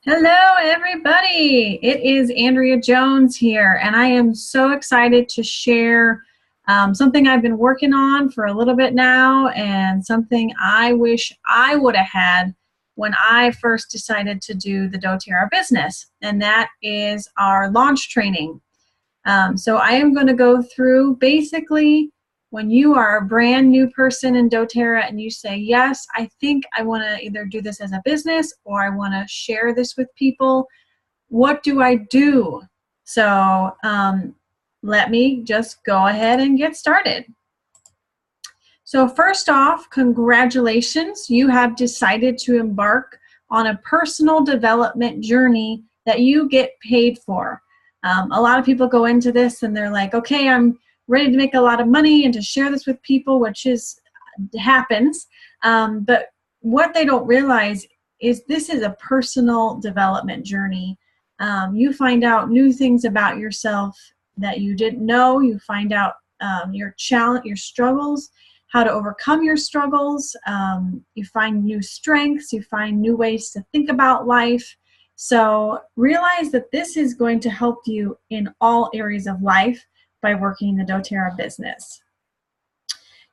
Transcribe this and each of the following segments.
Hello, everybody. It is Andrea Jones here, and I am so excited to share something I've been working on for a little bit now, and something I wish I would have had when I first decided to do the doTERRA business, and that is our launch training. So I am going to go through basically when you are a brand new person in doTERRA and you say, yes, I think I want to either do this as a business or I want to share this with people. What do I do? So let me just go ahead and get started. So first off, congratulations. You have decided to embark on a personal development journey that you get paid for. A lot of people go into this and they're like, okay, I'm ready to make a lot of money and to share this with people, which happens. But what they don't realize is this is a personal development journey. You find out new things about yourself that you didn't know. You find out your struggles, how to overcome your struggles. You find new strengths. You find new ways to think about life. So realize that this is going to help you in all areas of life by working the doTERRA business.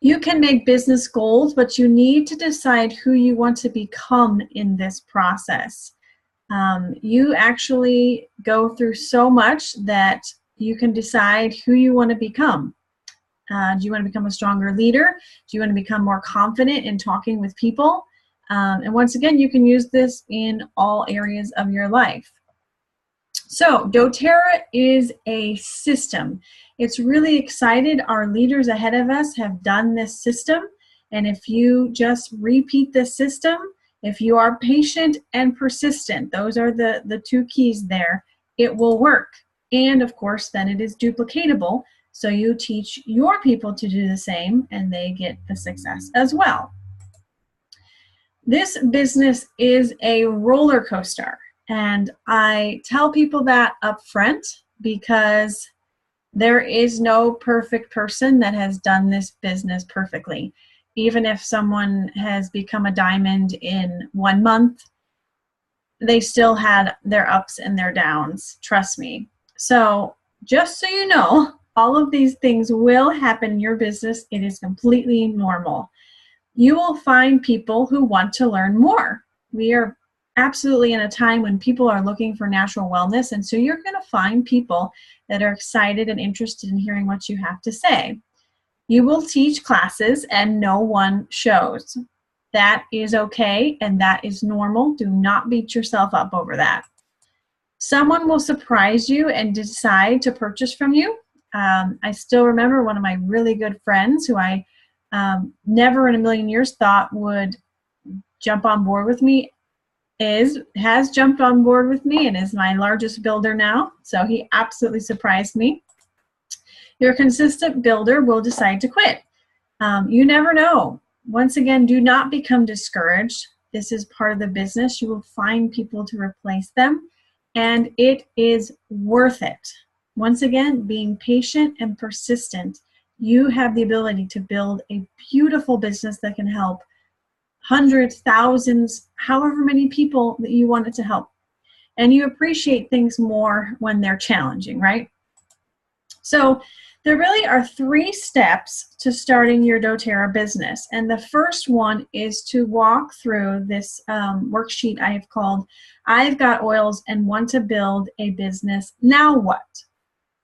You can make business goals, but you need to decide who you want to become in this process. You actually go through so much that you can decide who you want to become. Do you want to become a stronger leader? Do you want to become more confident in talking with people? And once again, you can use this in all areas of your life. So doTERRA is a system. It's really excited. Our leaders ahead of us have done this system. And if you just repeat this system, if you are patient and persistent, those are the two keys there, it will work. And of course, then it is duplicatable. So you teach your people to do the same and they get the success as well. This business is a roller coaster. And I tell people that up front because there is no perfect person that has done this business perfectly. Even if someone has become a diamond in 1 month, they still had their ups and their downs, trust me. So just so you know, all of these things will happen in your business. It is completely normal. You will find people who want to learn more. We are absolutely in a time when people are looking for natural wellness, and so you're going to find people that are excited and interested in hearing what you have to say. You will teach classes and no one shows. That is okay and that is normal. Do not beat yourself up over that. Someone will surprise you and decide to purchase from you. I still remember one of my really good friends who I never in a million years thought would jump on board with me has jumped on board with me and is my largest builder now. So he absolutely surprised me. Your consistent builder will decide to quit. You never know. Once again, do not become discouraged. This is part of the business. You will find people to replace them, and it is worth it. Once again, being patient and persistent, you have the ability to build a beautiful business that can help hundreds, thousands, however many people that you want it to help. And you appreciate things more when they're challenging, right? So there really are 3 steps to starting your doTERRA business. And the first one is to walk through this worksheet I have called, I've Got Oils and Want to Build a Business, Now What?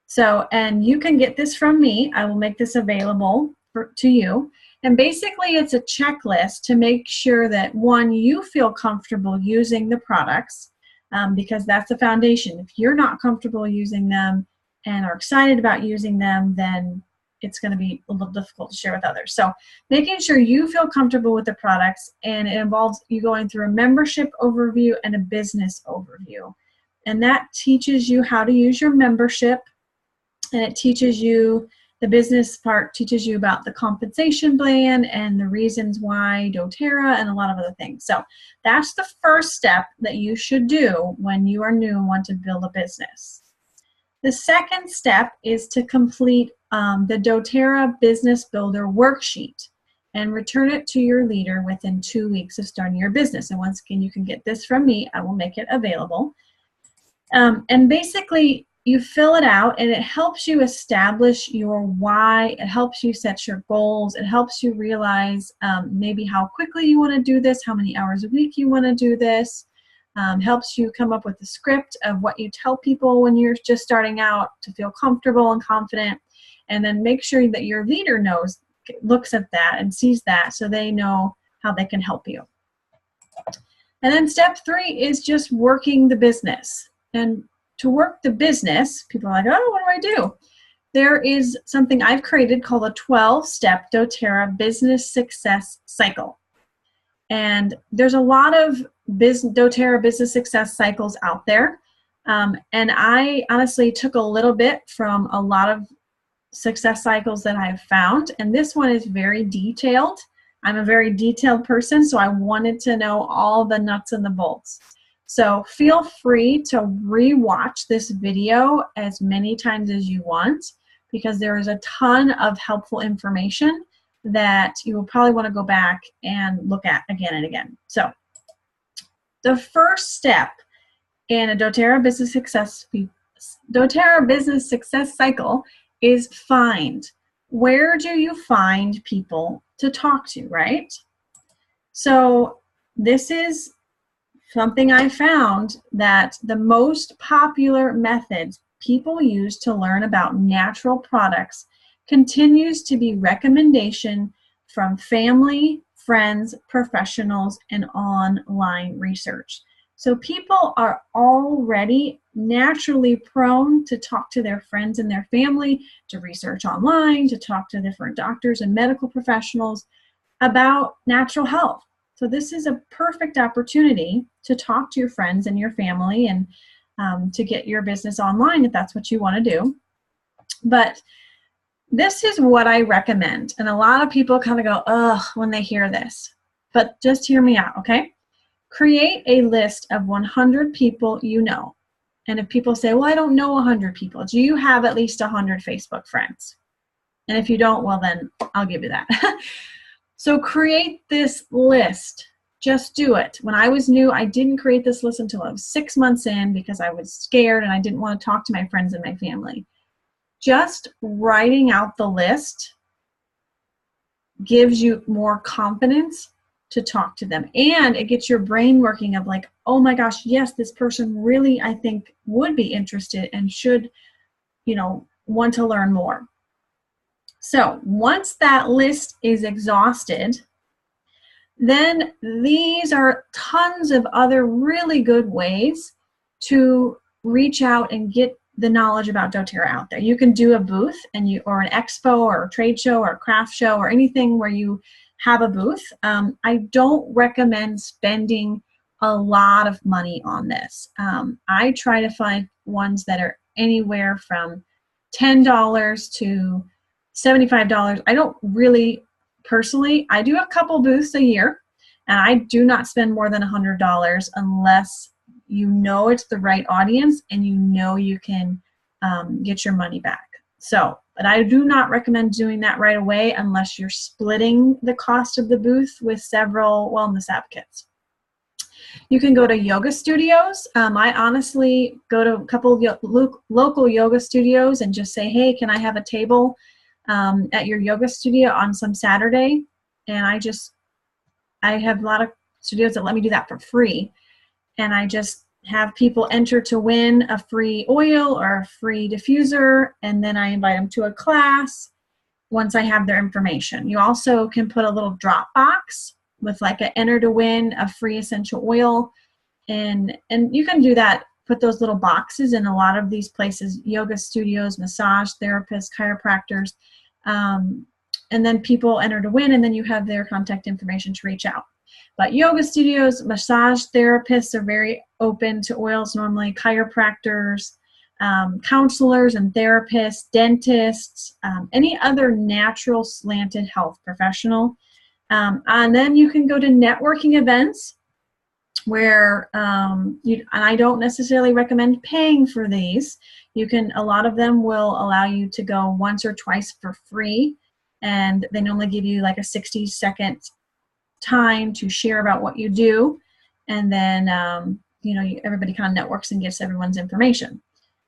So, and you can get this from me. I will make this available to you. And basically it's a checklist to make sure that, 1, you feel comfortable using the products because that's the foundation. If you're not comfortable using them and are excited about using them, then it's going to be a little difficult to share with others. So making sure you feel comfortable with the products, and it involves you going through a membership overview and a business overview. And that teaches you how to use your membership, and it teaches you, the business part teaches you about the compensation plan and the reasons why doTERRA and a lot of other things. So that's the first step that you should do when you are new and want to build a business. The second step is to complete the doTERRA Business Builder worksheet. and return it to your leader within 2 weeks of starting your business. And once again, you can get this from me. I will make it available. And basically, you fill it out, and it helps you establish your why. It helps you set your goals. It helps you realize maybe how quickly you want to do this, how many hours a week you want to do this. Helps you come up with a script of what you tell people when you're just starting out to feel comfortable and confident. And then make sure that your leader looks at that and sees that so they know how they can help you. And then step 3 is just working the business. And to work the business, people are like, oh, what do? There is something I've created called a 12-step doTERRA business success cycle. And there's a lot of doTERRA business success cycles out there. And I honestly took a little bit from a lot of success cycles that I've found. And this one is very detailed. I'm a very detailed person, so I wanted to know all the nuts and the bolts. So feel free to re-watch this video as many times as you want, because there is a ton of helpful information that you will probably want to go back and look at again and again. So the first step in a doTERRA business success cycle is find. Where do you find people to talk to, right? So this is something I found, that the most popular methods people use to learn about natural products continues to be recommendation from family, friends, professionals, and online research. So people are already naturally prone to talk to their friends and their family, to research online, to talk to different doctors and medical professionals about natural health. So this is a perfect opportunity to talk to your friends and your family and to get your business online if that's what you want to do. But this is what I recommend. And a lot of people kind of go, ugh, when they hear this. But just hear me out, okay? Create a list of 100 people you know. And if people say, well, I don't know 100 people, do you have at least 100 Facebook friends? And if you don't, well, then I'll give you that. So create this list. Just do it. When I was new, I didn't create this list until I was 6 months in because I was scared and I didn't want to talk to my friends and my family. Just writing out the list gives you more confidence to talk to them. And it gets your brain working of like, oh my gosh, yes, this person really, I think, would be interested and should, want to learn more. So once that list is exhausted, then these are tons of other really good ways to reach out and get the knowledge about doTERRA out there. You can do a booth or an expo or a trade show or a craft show or anything where you have a booth. I don't recommend spending a lot of money on this. I try to find ones that are anywhere from $10 to $75. I don't really, personally, I do a couple booths a year, and I do not spend more than $100 unless you know it's the right audience and you know you can get your money back. So, but I do not recommend doing that right away unless you're splitting the cost of the booth with several wellness advocates. You can go to yoga studios. I honestly go to a couple of local yoga studios and just say, hey, can I have a table at your yoga studio on some Saturday? And I have a lot of studios that let me do that for free. And I just have people enter to win a free oil or a free diffuser, and then I invite them to a class once I have their information. You also can put a little drop box with like a enter to win a free essential oil, and you can do that, put those little boxes in a lot of these places, yoga studios, massage therapists, chiropractors, and then people enter to win, and then you have their contact information to reach out. But yoga studios, massage therapists are very open to oils normally, chiropractors, counselors and therapists, dentists, any other natural slanted health professional. And then you can go to networking events where, and I don't necessarily recommend paying for these. A lot of them will allow you to go once or twice for free. and they normally give you like a 60-second time to share about what you do, and then everybody kind of networks and gets everyone's information.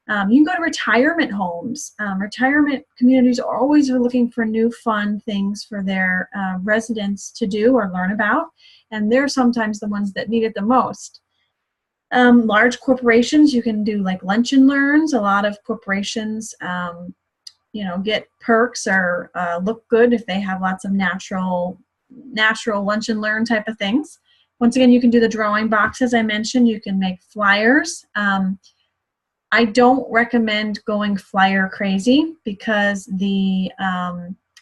You can go to retirement homes. Retirement communities are always looking for new fun things for their residents to do or learn about, and they're sometimes the ones that need it the most. Large corporations, you can do like lunch and learns. A lot of corporations get perks or look good if they have lots of natural lunch and learn type of things. Once again, you can do the drawing boxes I mentioned. You can make flyers. I don't recommend going flyer crazy because the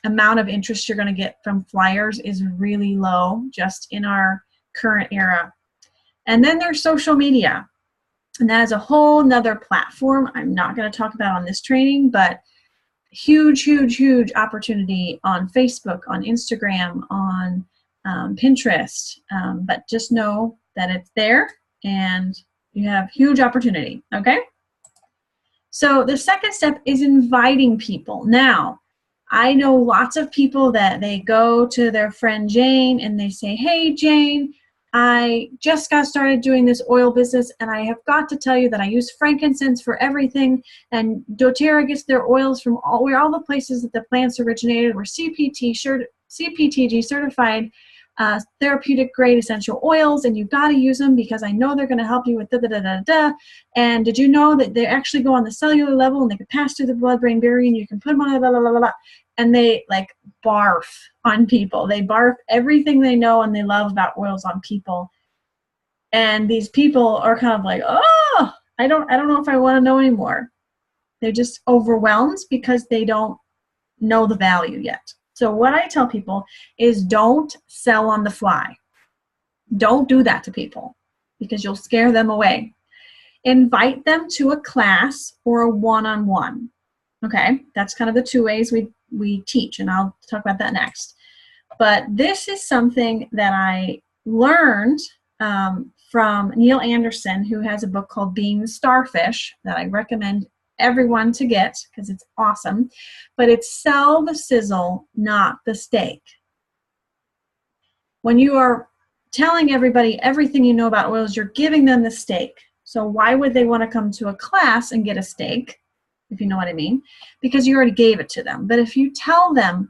amount of interest you're going to get from flyers is really low just in our current era. And then there's social media, and that is a whole nother platform I'm not going to talk about on this training, but huge, huge, huge opportunity on Facebook, on Instagram, on Pinterest. But just know that it's there and you have huge opportunity, okay? So the second step is inviting people. Now, I know lots of people that they go to their friend Jane and they say, hey, Jane, I just got started doing this oil business, and I have got to tell you that I use frankincense for everything, and doTERRA gets their oils from all the places that the plants originated. We're CPTG certified therapeutic grade essential oils, and you've got to use them because I know they're going to help you with da-da-da-da-da. And did you know that they actually go on the cellular level and they can pass through the blood-brain barrier, and you can put them on blah, blah, blah, blah, blah. And they like barf on people. They barf everything they know and they love about oils on people. And these people are kind of like, oh, I don't know if I want to know anymore. They're just overwhelmed because they don't know the value yet. So what I tell people is don't sell on the fly. Don't do that to people because you'll scare them away. Invite them to a class or a one-on-one. Okay, that's kind of the two ways we teach, and I'll talk about that next. But this is something that I learned from Neil Anderson, who has a book called Being the Starfish that I recommend everyone to get because it's awesome. But it's sell the sizzle, not the steak. When you are telling everybody everything you know about oils, you're giving them the steak. So why would they want to come to a class and get a steak, if you know what I mean? Because you already gave it to them. But if you tell them,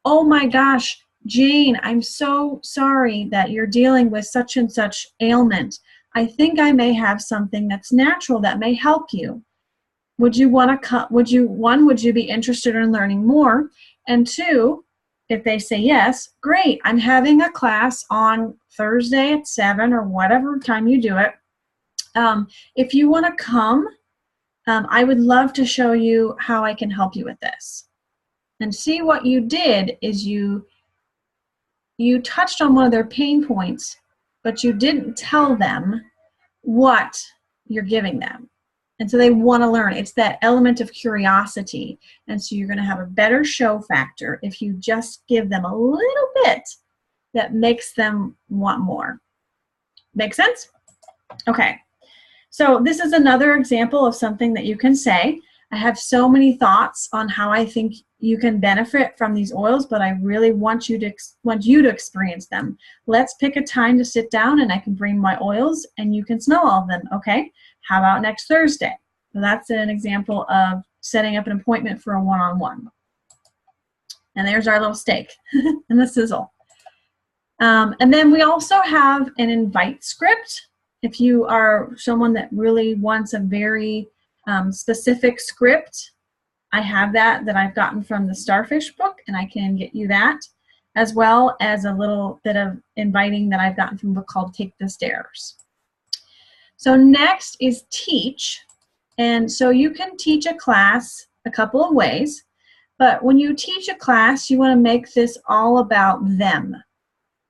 oh my gosh, Jane, I'm so sorry that you're dealing with such and such ailment. I think I may have something that's natural that may help you. Would you want to would you be interested in learning more? And two, if they say yes, great. I'm having a class on Thursday at 7 or whatever time you do it. If you want to come, I would love to show you how I can help you with this. And see, what you did is you touched on one of their pain points, but you didn't tell them what you're giving them. And so they want to learn. It's that element of curiosity. And so you're going to have a better show factor if you just give them a little bit that makes them want more. Make sense? Okay. So this is another example of something that you can say. I have so many thoughts on how I think you can benefit from these oils, but I really want you to experience them. Let's pick a time to sit down and I can bring my oils and you can smell all of them, okay? How about next Thursday? So that's an example of setting up an appointment for a one-on-one. And there's our little steak and the sizzle. And then we also have an invite script. If you are someone that really wants a very specific script, I have that I've gotten from the Starfish book, and I can get you that, as well as a little bit of inviting that I've gotten from a book called Take the Stairs. So next is teach. And so you can teach a class a couple of ways, but when you teach a class, you want to make this all about them.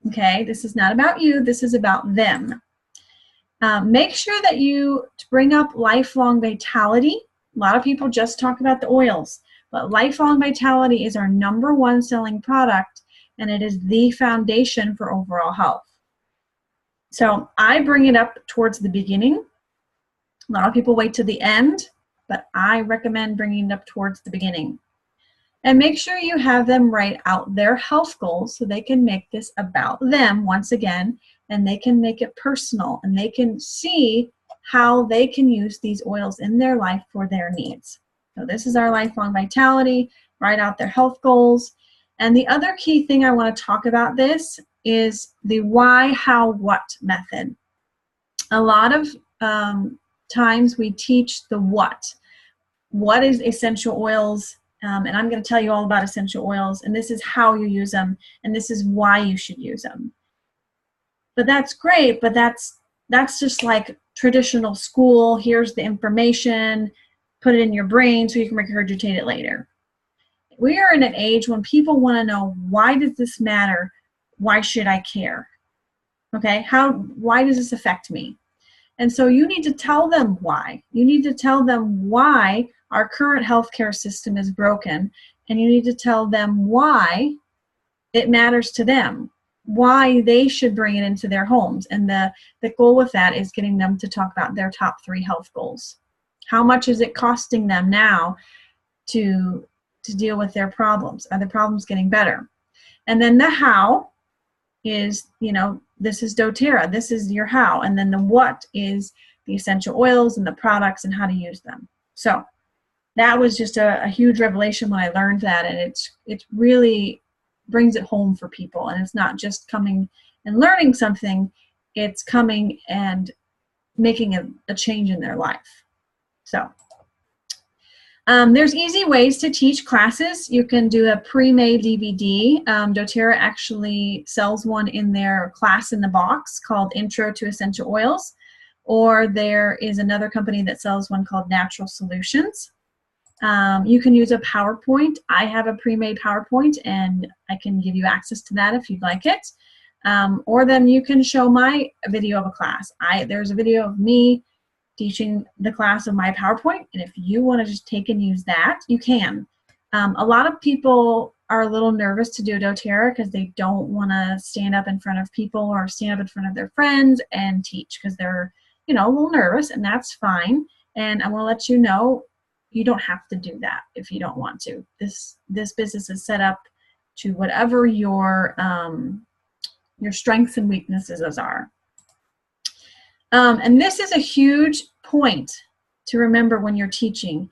Okay, this is not about you, this is about them. Make sure that you bring up lifelong vitality. A lot of people just talk about the oils, but lifelong vitality is our #1 selling product, and it is the foundation for overall health. So I bring it up towards the beginning. A lot of people wait to the end, but I recommend bringing it up towards the beginning. And make sure you have them write out their health goals so they can make this about them once again, and they can make it personal, and they can see how they can use these oils in their life for their needs. So this is our lifelong vitality. Write out their health goals. And the other key thing I want to talk about this is the why, how, what method. A lot of times we teach the what. What is essential oils? And I'm going to tell you all about essential oils, and this is how you use them, and this is why you should use them. But that's great, but that's just like traditional school. Here's the information, put it in your brain so you can regurgitate it later. We are in an age when people want to know, why does this matter? Why should I care? Okay, why does this affect me? And so you need to tell them why. You need to tell them why our current healthcare system is broken, and you need to tell them why it matters to them, why they should bring it into their homes. And the goal with that is getting them to talk about their top 3 health goals. How much is it costing them now to deal with their problems? Are the problems getting better? And then the how is, this is doTERRA, this is your how. And then the what is the essential oils and the products and how to use them. So that was just a huge revelation when I learned that, and it really brings it home for people. And it's not just coming and learning something, it's coming and making a change in their life. So there's easy ways to teach classes. You can do a pre-made DVD. doTERRA actually sells one in their class in the box called Intro to Essential Oils, or there is another company that sells one called Natural Solutions. You can use a PowerPoint. I have a pre-made PowerPoint, and I can give you access to that if you'd like it. Or then you can show my video of a class. There's a video of me teaching the class of my PowerPoint, and if you want to just take and use that, you can. A lot of people are a little nervous to do doTERRA because they don't want to stand up in front of people or stand up in front of their friends and teach because they're, a little nervous, and that's fine. And I want to let you know, you don't have to do that if you don't want to. This business is set up to whatever your strengths and weaknesses are. And this is a huge point to remember when you're teaching.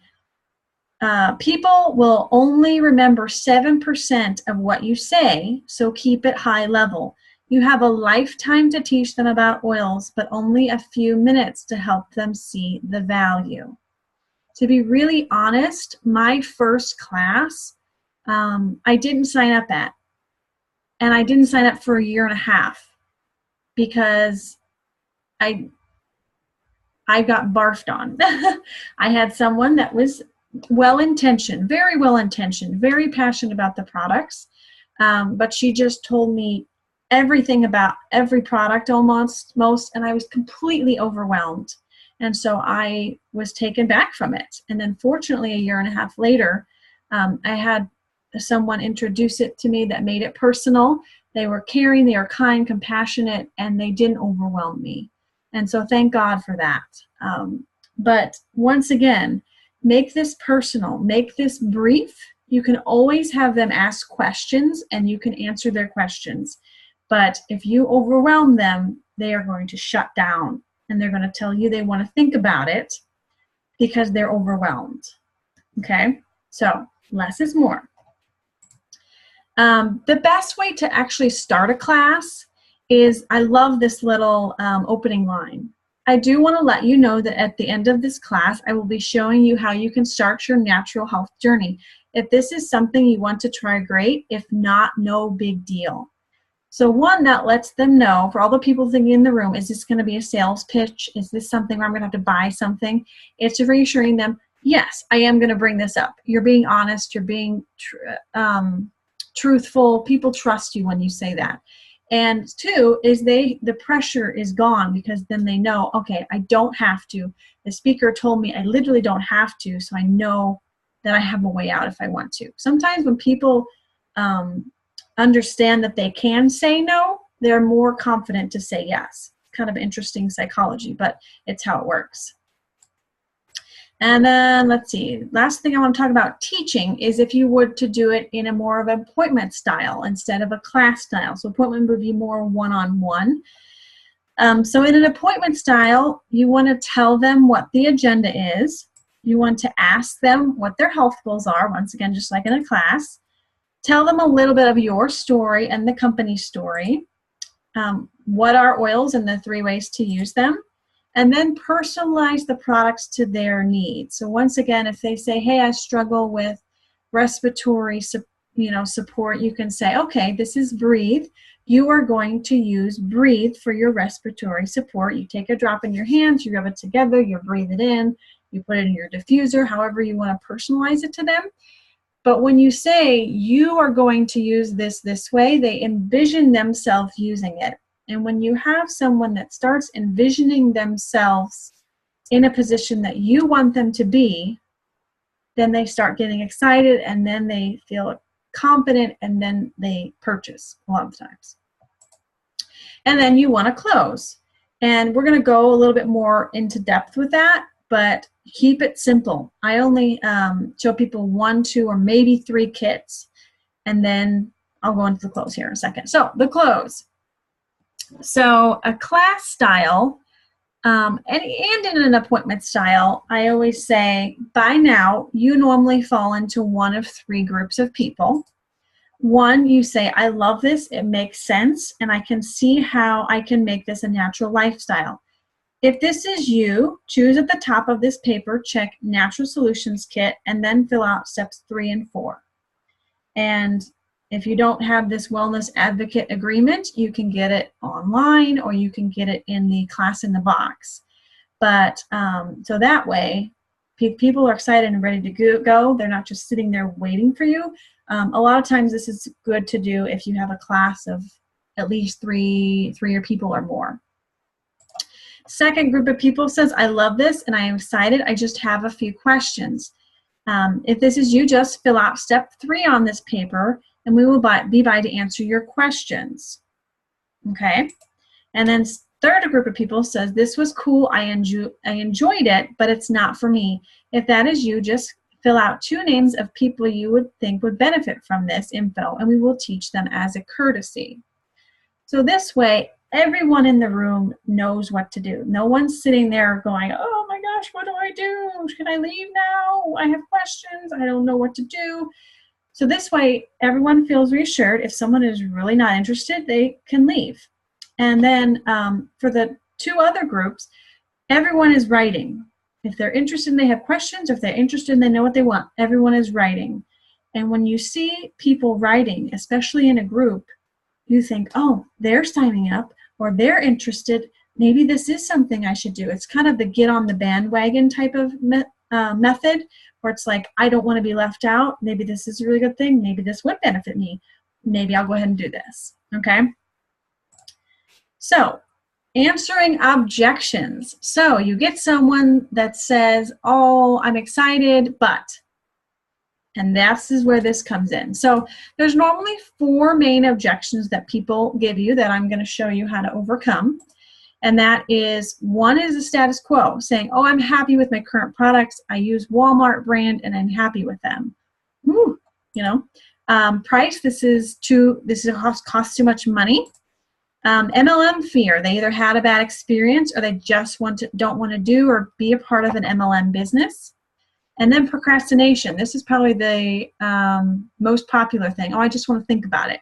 People will only remember 7% of what you say, so keep it high level. You have a lifetime to teach them about oils, but only a few minutes to help them see the value. To be really honest, my first class, I didn't sign up at. And I didn't sign up for a year and a half because I got barfed on. I had someone that was well-intentioned, very passionate about the products, but she just told me everything about every product almost, and I was completely overwhelmed. And so I was taken back from it. And then fortunately, a year and a half later, I had someone introduce it to me that made it personal. They were caring, they were kind, compassionate, and they didn't overwhelm me. And so thank God for that. But once again, make this personal, make this brief. You can always have them ask questions and you can answer their questions. But if you overwhelm them, they are going to shut down and they're going to tell you they want to think about it because they're overwhelmed. Okay? So less is more. The best way to actually start a class is, I love this little opening line. I do want to let you know that at the end of this class, I will be showing you how you can start your natural health journey. If this is something you want to try, great. If not, no big deal. So one, that lets them know, for all the people thinking in the room, is this going to be a sales pitch? Is this something where I'm going to have to buy something? It's reassuring them, yes, I am going to bring this up. You're being honest. You're being truthful. People trust you when you say that. And two is the pressure is gone because then they know, okay, I don't have to. The speaker told me I literally don't have to, so I know that I have a way out if I want to. Sometimes when people understand that they can say no, they're more confident to say yes. Kind of interesting psychology, but it's how it works. And then let's see, last thing I want to talk about teaching is if you were to do it in a more of an appointment style instead of a class style. So appointment would be more one-on-one. So in an appointment style, you want to tell them what the agenda is. You want to ask them what their health goals are, once again, just like in a class. Tell them a little bit of your story and the company story. What are oils and the 3 ways to use them. And then personalize the products to their needs. So once again, if they say, hey, I struggle with respiratory support, you can say, okay, this is Breathe. You are going to use Breathe for your respiratory support. You take a drop in your hands, you rub it together, you breathe it in, you put it in your diffuser, however you want to personalize it to them. But when you say you are going to use this way, they envision themselves using it. And when you have someone that starts envisioning themselves in a position that you want them to be, then they start getting excited, and then they feel confident, and then they purchase a lot of times. And then you want to close. And we're going to go a little bit more into depth with that, but keep it simple. I only show people 1, 2, or maybe 3 kits, and then I'll go into the close here in a second. So the close. So a class style, and in an appointment style, I always say, by now, you normally fall into one of 3 groups of people. One, you say, I love this, it makes sense, and I can see how I can make this a natural lifestyle. If this is you, choose at the top of this paper, check Natural Solutions Kit, and then fill out steps 3 and 4. And if you don't have this Wellness Advocate agreement, you can get it online, or you can get it in the class in the box. But so that way, people are excited and ready to go. They're not just sitting there waiting for you. A lot of times this is good to do if you have a class of at least three people or more. Second group of people says, I love this and I am excited. I just have a few questions. If this is you, just fill out step 3 on this paper, and we will be by to answer your questions. Okay? And then third group of people says, this was cool, I enjoyed it, but it's not for me. If that is you, just fill out 2 names of people you would think would benefit from this info, and we will teach them as a courtesy. So this way, everyone in the room knows what to do. No one's sitting there going, oh my gosh, what do I do? Can I leave now? I have questions. I don't know what to do. So this way, everyone feels reassured. If someone is really not interested, they can leave. And then for the 2 other groups, everyone is writing. If they're interested and they have questions, or if they're interested and they know what they want, everyone is writing. And when you see people writing, especially in a group, you think, oh, they're signing up, or they're interested. Maybe this is something I should do. It's kind of the get on the bandwagon type of method, where it's like, I don't want to be left out. Maybe this is a really good thing. Maybe this would benefit me. Maybe I'll go ahead and do this. Okay? So, answering objections. So, you get someone that says, oh, I'm excited, but. And this is where this comes in. So there's normally 4 main objections that people give you that I'm going to show you how to overcome. And that is, 1 is the status quo, saying, oh, I'm happy with my current products. I use Walmart brand and I'm happy with them. Ooh, you know. Price, this costs too much money. MLM fear, they either had a bad experience or they just don't want to do or be a part of an MLM business. And then procrastination. This is probably the most popular thing. Oh, I just want to think about it.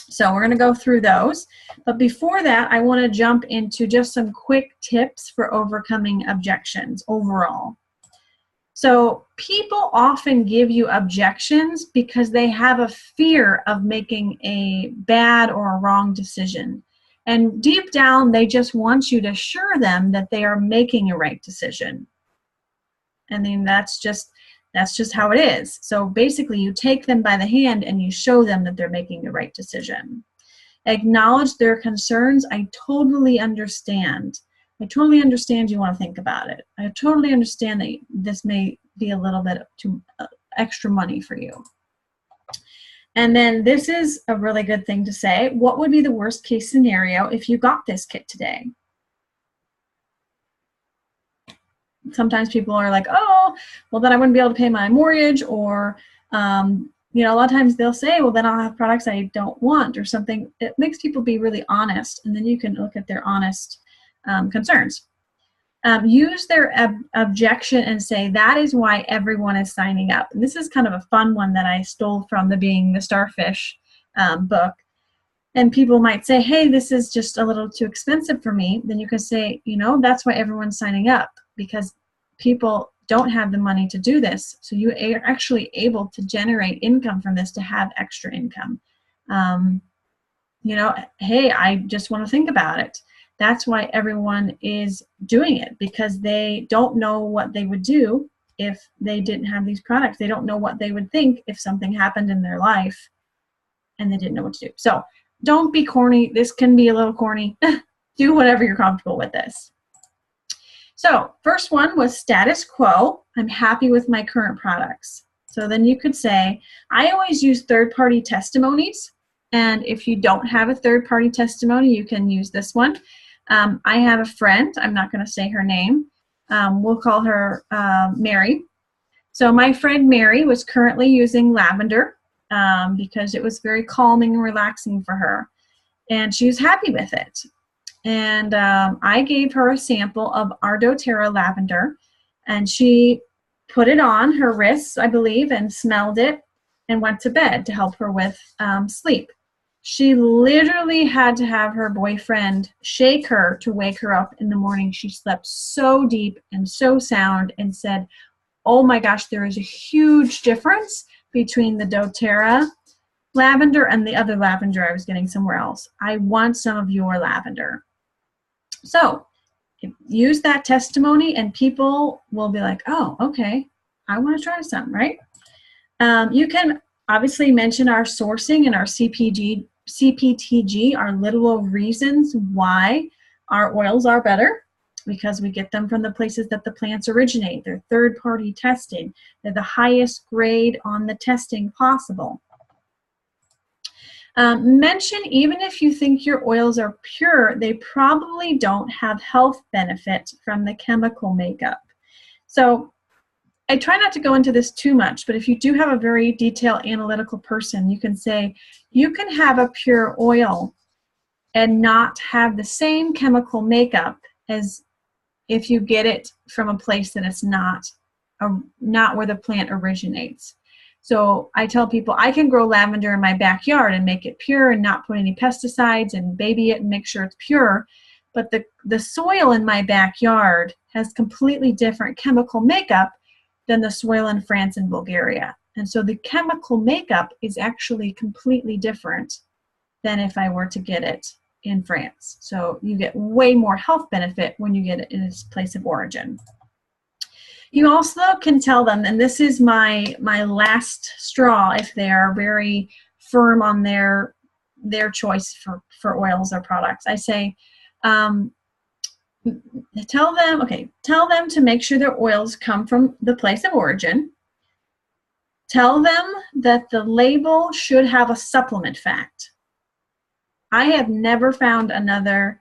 So we're going to go through those. But before that, I want to jump into just some quick tips for overcoming objections overall. So people often give you objections because they have a fear of making a bad or a wrong decision. And deep down, they just want you to assure them that they are making a right decision. I mean, that's just how it is. So basically, you take them by the hand and you show them that they're making the right decision. Acknowledge their concerns. I totally understand. I totally understand you want to think about it. I totally understand that this may be a little bit too extra money for you. And then this is a really good thing to say. What would be the worst case scenario if you got this kit today? sometimes people are like, oh, well, then I wouldn't be able to pay my mortgage, or, you know, a lot of times they'll say, well, then I'll have products I don't want or something. It makes people be really honest, and then you can look at their honest concerns. Use their objection and say, that is why everyone is signing up. And this is kind of a fun one that I stole from the Being the Starfish book. And people might say, hey, this is just a little too expensive for me. Then you can say, you know, that's why everyone's signing up, because people don't have the money to do this. So you are actually able to generate income from this to have extra income. You know, hey, I just want to think about it. That's why everyone is doing it, because they don't know what they would do if they didn't have these products. They don't know what they would think if something happened in their life and they didn't know what to do. So don't be corny. This can be a little corny. Do whatever you're comfortable with this. So first one was status quo. I'm happy with my current products. So then you could say, I always use third-party testimonies. And if you don't have a third-party testimony, you can use this one. I have a friend. I'm not going to say her name. We'll call her Mary. So my friend Mary was currently using lavender because it was very calming and relaxing for her. And she was happy with it. And I gave her a sample of our doTERRA lavender. And she put it on her wrists, I believe, and smelled it and went to bed to help her with sleep. She literally had to have her boyfriend shake her to wake her up in the morning. She slept so deep and so sound and said, oh my gosh, there is a huge difference between the doTERRA lavender and the other lavender I was getting somewhere else. I want some of your lavender. So use that testimony and people will be like, oh, okay, I want to try some, right? You can obviously mention our sourcing and our CPTG, our literal reasons why our oils are better, because we get them from the places that the plants originate. They're third-party tested. They're the highest grade on the testing possible. Mention, even if you think your oils are pure, they probably don't have health benefit from the chemical makeup. So I try not to go into this too much, but if you do have a very detailed analytical person, you can say, you can have a pure oil and not have the same chemical makeup as if you get it from a place that it's not where the plant originates. So I tell people I can grow lavender in my backyard and make it pure and not put any pesticides and baby it and make sure it's pure. But the soil in my backyard has completely different chemical makeup than the soil in France and Bulgaria. And so the chemical makeup is actually completely different than if I were to get it in France. So you get way more health benefit when you get it in its place of origin. You also can tell them, and this is my last straw if they are very firm on their choice for oils or products. I say, tell them to make sure their oils come from the place of origin. Tell them that the label should have a supplement fact. I have never found another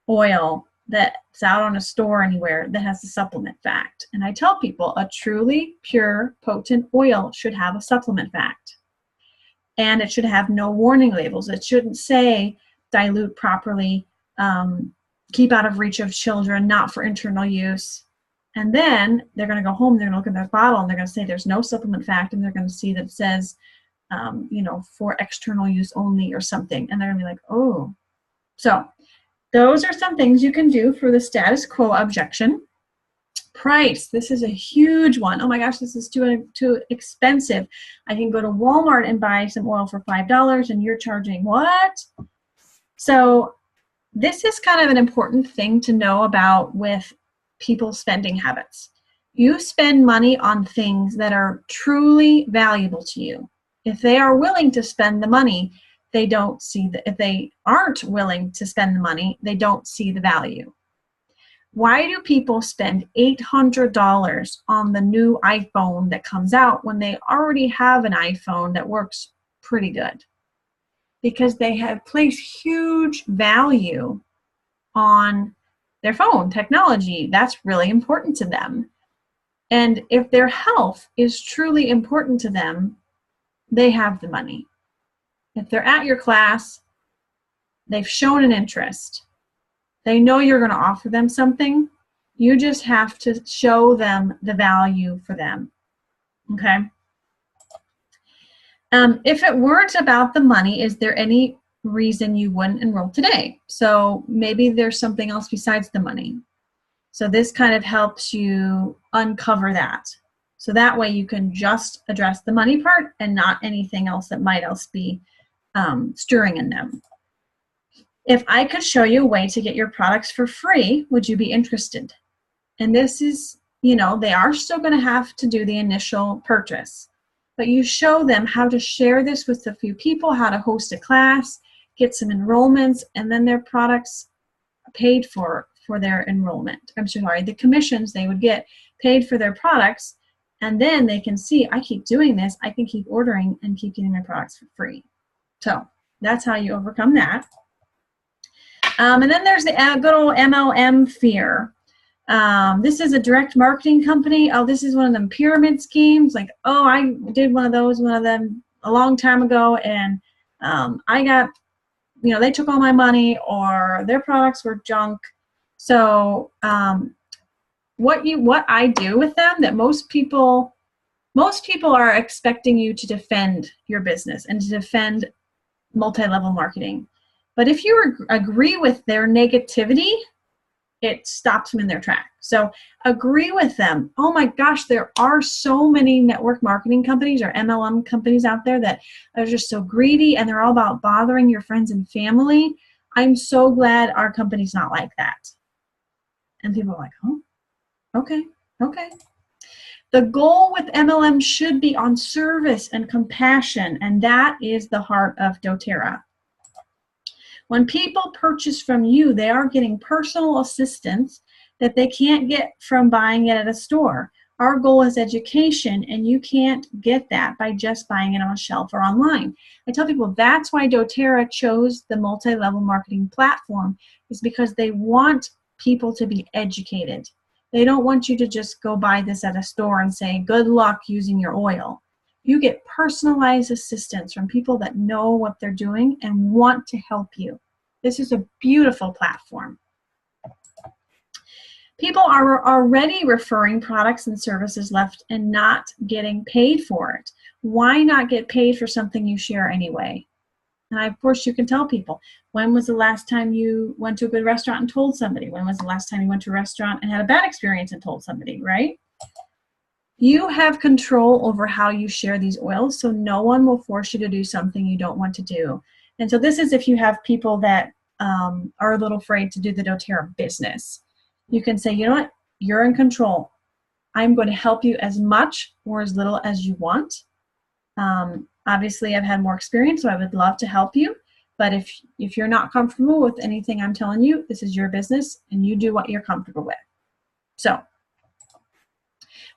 oil that's out on a store anywhere that has a supplement fact. And I tell people a truly pure, potent oil should have a supplement fact. And it should have no warning labels. It shouldn't say dilute properly, keep out of reach of children, not for internal use. And then they're going to go home, they're going to look at their bottle, and they're going to say there's no supplement fact, and they're going to see that it says, for external use only or something. And they're going to be like, oh. So those are some things you can do for the status quo objection. Price. This is a huge one. Oh my gosh, this is too expensive. I can go to Walmart and buy some oil for $5 and you're charging what? So this is kind of an important thing to know about with people's spending habits. You spend money on things that are truly valuable to you. If they are willing to spend the money, they don't see if they aren't willing to spend the money, they don't see the value. Why do people spend $800 on the new iPhone that comes out when they already have an iPhone that works pretty good? Because they have placed huge value on their phone, technology. That's really important to them. And if their health is truly important to them, they have the money. If they're at your class, they've shown an interest, they know you're going to offer them something, you just have to show them the value for them. Okay? If it weren't about the money, is there any reason you wouldn't enroll today? So maybe there's something else besides the money. So this kind of helps you uncover that. So that way you can just address the money part and not anything else that might else be stirring in them. If I could show you a way to get your products for free, would you be interested? And this is, you know, they are still going to have to do the initial purchase. But you show them how to share this with a few people, how to host a class, get some enrollments, and then their products paid for their enrollment. I'm sorry, the commissions they would get paid for their products, and then they can see, I keep doing this, I can keep ordering and keep getting my products for free. So that's how you overcome that. And then there's the good old MLM Fear. This is a direct marketing company. Oh, this is one of them pyramid schemes. Like, oh, I did one of them a long time ago, and I got, you know, they took all my money, or their products were junk. So what I do with them, that most people are expecting you to defend your business and to defend multi-level marketing. But if you agree with their negativity, it stops them in their track. So agree with them. Oh my gosh, there are so many network marketing companies or MLM companies out there that are just so greedy, and they're all about bothering your friends and family. I'm so glad our company's not like that. And people are like, oh, okay. The goal with MLM should be on service and compassion, and that is the heart of doTERRA. When people purchase from you, they are getting personal assistance that they can't get from buying it at a store. Our goal is education, and you can't get that by just buying it on a shelf or online. I tell people that's why doTERRA chose the multi-level marketing platform, is because they want people to be educated. They don't want you to just go buy this at a store and say, good luck using your oil. You get personalized assistance from people that know what they're doing and want to help you. This is a beautiful platform. People are already referring products and services left and not getting paid for it. Why not get paid for something you share anyway? And of course, you can tell people, when was the last time you went to a good restaurant and told somebody? When was the last time you went to a restaurant and had a bad experience and told somebody, right? You have control over how you share these oils, so no one will force you to do something you don't want to do. And so this is if you have people that are a little afraid to do the doTERRA business. You can say, you know what, you're in control. I'm going to help you as much or as little as you want. Obviously, I've had more experience, so I would love to help you. But if you're not comfortable with anything I'm telling you, this is your business, and you do what you're comfortable with. So,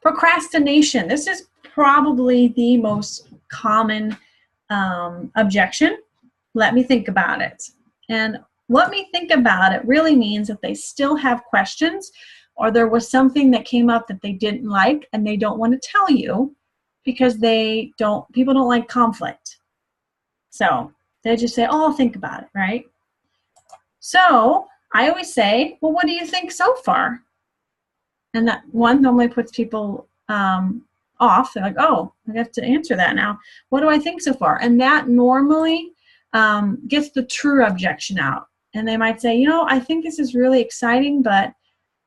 procrastination. This is probably the most common objection. Let me think about it. And let me think about it really means that they still have questions, or there was something that came up that they didn't like and they don't want to tell you because people don't like conflict. So they just say, oh, I'll think about it, right? So I always say, well, what do you think so far? And that one normally puts people off. They're like, oh, I have to answer that now. What do I think so far? And that normally gets the true objection out. And they might say, you know, I think this is really exciting, but,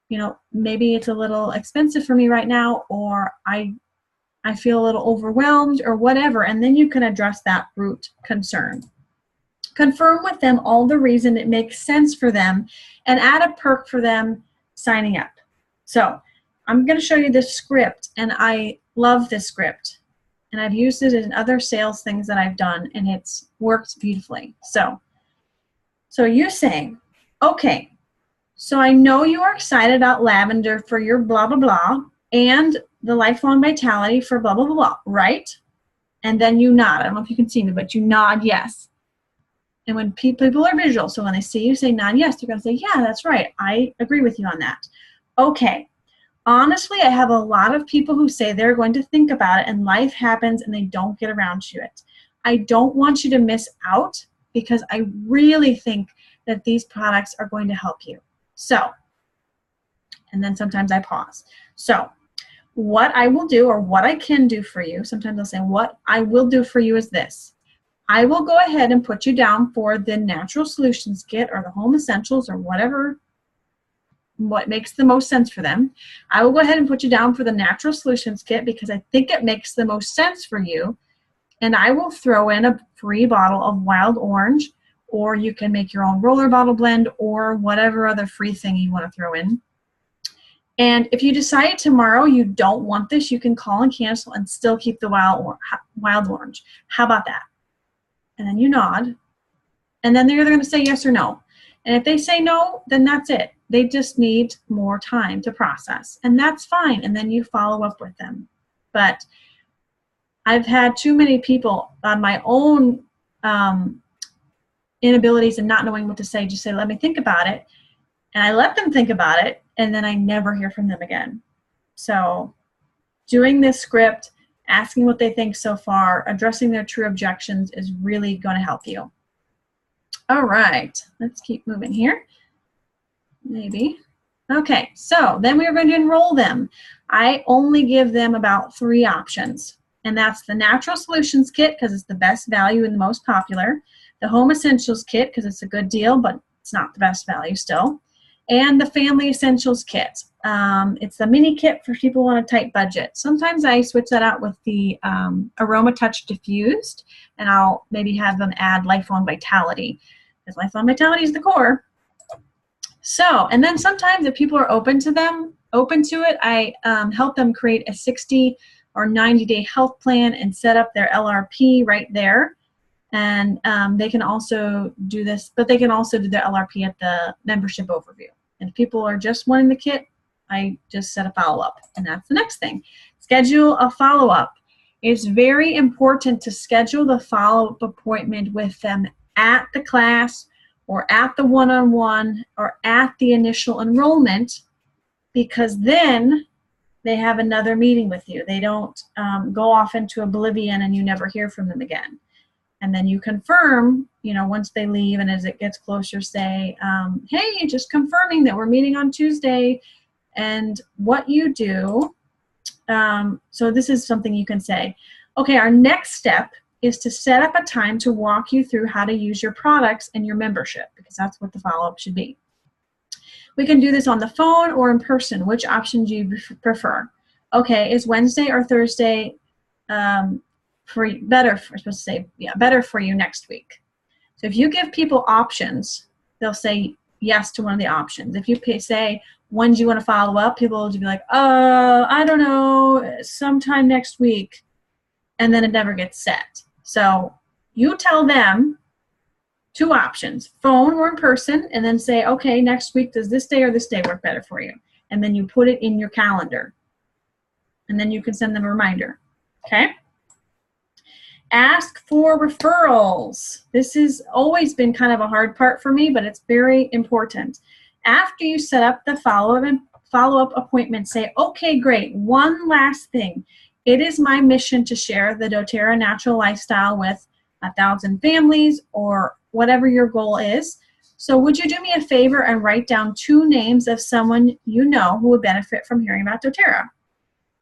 you know, maybe it's a little expensive for me right now, or I feel a little overwhelmed, or whatever. And then you can address that root concern. Confirm with them all the reason it makes sense for them, and add a perk for them signing up. So I'm going to show you this script, and I love this script. And I've used it in other sales things that I've done, and it's worked beautifully. So you say, okay, so I know you are excited about lavender for your blah, blah, blah, and the lifelong vitality for blah, blah, blah, blah, right? And then you nod. I don't know if you can see me, but you nod yes. And when people are visual, so when they see you say nod yes, they're going to say, yeah, that's right. I agree with you on that. Okay. Honestly, I have a lot of people who say they're going to think about it and life happens and they don't get around to it. I don't want you to miss out because I really think that these products are going to help you. So, and then sometimes I pause. So, what I will do or what I can do for you, sometimes I'll say what I will do for you is this. I will go ahead and put you down for the Natural Solutions Kit or the Home Essentials or whatever, what makes the most sense for them. I will go ahead and put you down for the Natural Solutions Kit because I think it makes the most sense for you. And I will throw in a free bottle of wild orange, or you can make your own roller bottle blend or whatever other free thing you want to throw in. And if you decide tomorrow you don't want this, you can call and cancel and still keep the wild orange. How about that? And then you nod. And then they're either going to say yes or no. And if they say no, then that's it. They just need more time to process. And that's fine. And then you follow up with them. But I've had too many people on my own inabilities and not knowing what to say, just say, let me think about it. And I let them think about it, and then I never hear from them again. So doing this script, asking what they think so far, addressing their true objections is really going to help you. All right, let's keep moving here. Maybe. Okay, so then we are going to enroll them. I only give them about 3 options, and that's the Natural Solutions Kit because it's the best value and the most popular, the Home Essentials Kit because it's a good deal, but it's not the best value still, and the Family Essentials Kit. It's the mini kit for people who want a tight budget. Sometimes I switch that out with the Aroma Touch Diffused, and I'll maybe have them add Lifelong Vitality, because Lifelong Vitality is the core. So, and then sometimes if people are open to it, I help them create a 60 or 90-day health plan and set up their LRP right there. And they can also do this, but they can also do their LRP at the membership overview. And if people are just wanting the kit, I just set a follow-up, and that's the next thing. Schedule a follow-up. It's very important to schedule the follow-up appointment with them at the class or at the one-on-one or at the initial enrollment, because then they have another meeting with you. They don't go off into oblivion and you never hear from them again. And then you confirm, you know, once they leave, and as it gets closer, say, hey, just confirming that we're meeting on Tuesday. And what you do, so this is something you can say, okay, our next step is to set up a time to walk you through how to use your products and your membership, because that's what the follow-up should be. We can do this on the phone or in person. Which option do you prefer? Okay, is Wednesday or Thursday better for you next week? So if you give people options, they'll say yes to one of the options. If you say, when do you want to follow up? People will be like, I don't know, sometime next week. And then it never gets set. So you tell them 2 options, phone or in person, and then say, okay, next week, does this day or this day work better for you? And then you put it in your calendar. And then you can send them a reminder, okay? Ask for referrals. This has always been kind of a hard part for me, but it's very important. After you set up the follow-up appointment, say, okay, great, one last thing. It is my mission to share the doTERRA natural lifestyle with 1,000 families or whatever your goal is. So would you do me a favor and write down 2 names of someone you know who would benefit from hearing about doTERRA?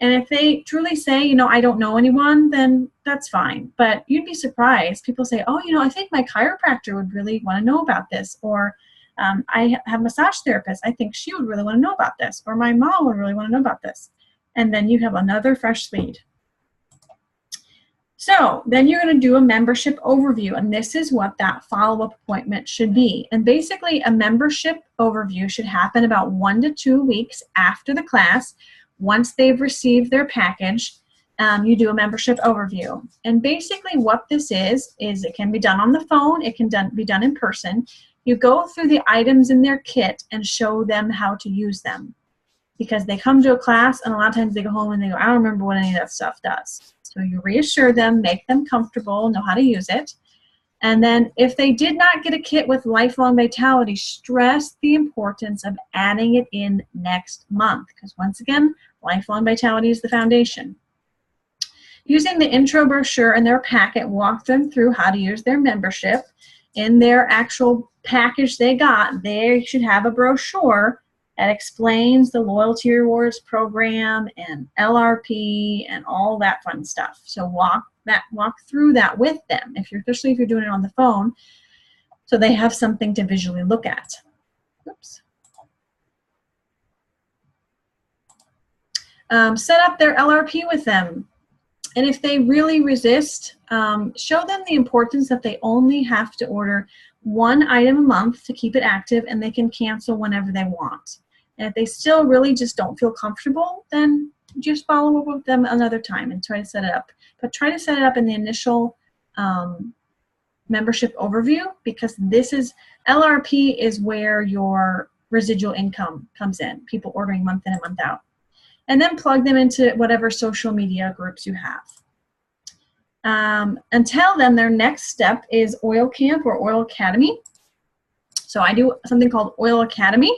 And if they truly say, you know, I don't know anyone, then that's fine. But you'd be surprised. People say, oh, you know, I think my chiropractor would really want to know about this. Or I have a massage therapist. I think she would really want to know about this. Or my mom would really want to know about this. And then you have another fresh lead. So then you're going to do a membership overview. And this is what that follow-up appointment should be. And basically a membership overview should happen about 1 to 2 weeks after the class. Once they've received their package, you do a membership overview. And basically what this is it can be done on the phone, it can be done in person. You go through the items in their kit and show them how to use them. Because they come to a class and a lot of times they go home and they go, I don't remember what any of that stuff does. So you reassure them, make them comfortable, know how to use it. And then if they did not get a kit with Lifelong Vitality, stress the importance of adding it in next month. Because once again, Lifelong Vitality is the foundation. Using the intro brochure in their packet, walk them through how to use their membership. In their actual package they got, they should have a brochure that explains the loyalty rewards program and LRP and all that fun stuff. So walk through that with them, especially if you're doing it on the phone, so they have something to visually look at. Oops. Set up their LRP with them. And if they really resist, show them the importance that they only have to order one item a month to keep it active, and they can cancel whenever they want. And if they still really just don't feel comfortable, then just follow up with them another time and try to set it up. But try to set it up in the initial membership overview, because this is, LRP is where your residual income comes in, people ordering month in and month out. And then plug them into whatever social media groups you have. And tell them their next step is Oil Camp or Oil Academy. So I do something called Oil Academy,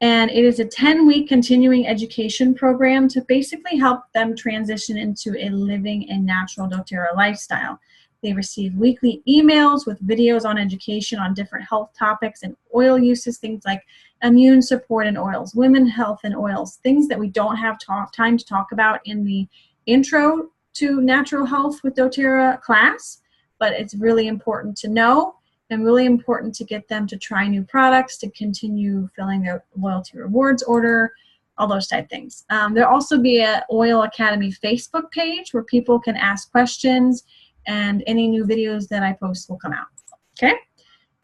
and it is a 10-week continuing education program to basically help them transition into a living a natural doTERRA lifestyle. They receive weekly emails with videos on education on different health topics and oil uses, things like immune support in oils, women health in oils, things that we don't have time to talk about in the intro to natural health with doTERRA class, but it's really important to know and really important to get them to try new products, to continue filling their loyalty rewards order, all those type things. There'll also be an Oil Academy Facebook page where people can ask questions, and any new videos that I post will come out, okay?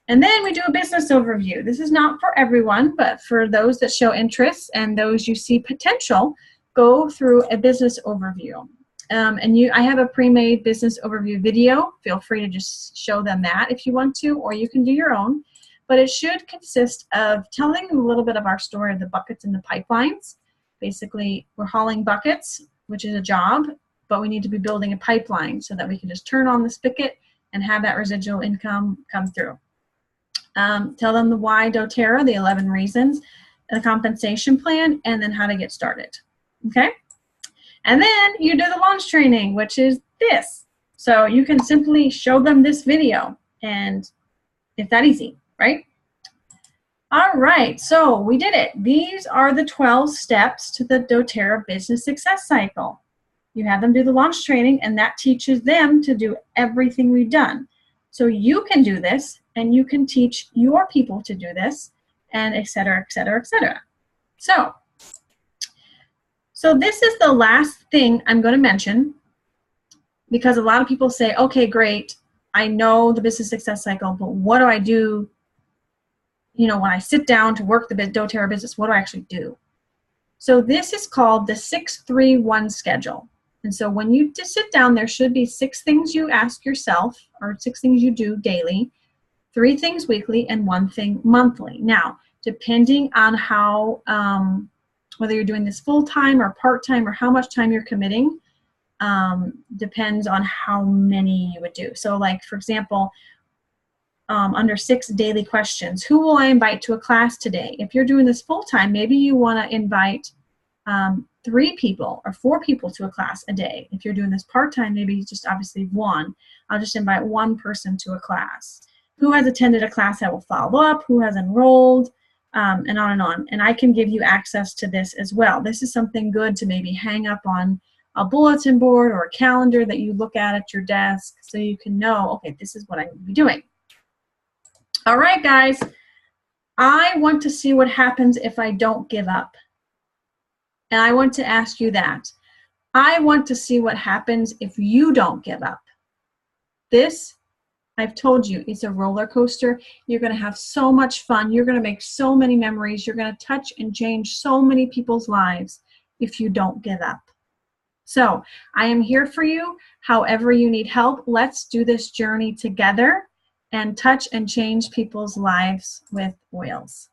And then we do a business overview. This is not for everyone, but for those that show interest and those you see potential, go through a business overview. I have a pre-made business overview video. Feel free to just show them that if you want to, or you can do your own. But it should consist of telling them a little bit of our story of the buckets and the pipelines. Basically, we're hauling buckets, which is a job, but we need to be building a pipeline so that we can just turn on the spigot and have that residual income come through. Tell them the why doTERRA, the 11 reasons, the compensation plan, and then how to get started, okay? And then you do the launch training, which is this. So you can simply show them this video, and it's that easy, right? All right, so we did it. These are the 12 steps to the doTERRA business success cycle. You have them do the launch training, and that teaches them to do everything we've done. So you can do this, and you can teach your people to do this, and et cetera, et cetera, et cetera. So this is the last thing I'm going to mention, because a lot of people say, okay, great, I know the business success cycle, but what do I do, you know, when I sit down to work the doTERRA business? What do I actually do? So this is called the 6-3-1 schedule. And so when you just sit down, there should be 6 things you ask yourself, or 6 things you do daily, 3 things weekly, and 1 thing monthly. Now, depending on how, whether you're doing this full-time or part-time or how much time you're committing, depends on how many you would do. So like, for example, under 6 daily questions, who will I invite to a class today? If you're doing this full-time, maybe you want to invite 3 people or 4 people to a class a day. If you're doing this part-time, maybe just obviously 1. I'll just invite 1 person to a class. Who has attended a class I will follow up? Who has enrolled? And on and on. And I can give you access to this as well. This is something good to maybe hang up on a bulletin board or a calendar that you look at your desk, so you can know, okay, this is what I need to be doing. All right, guys. I want to see what happens if I don't give up. And I want to ask you that. I want to see what happens if you don't give up. This, I've told you, it's a roller coaster. You're going to have so much fun. You're going to make so many memories. You're going to touch and change so many people's lives if you don't give up. So I am here for you. However you need help, let's do this journey together and touch and change people's lives with oils.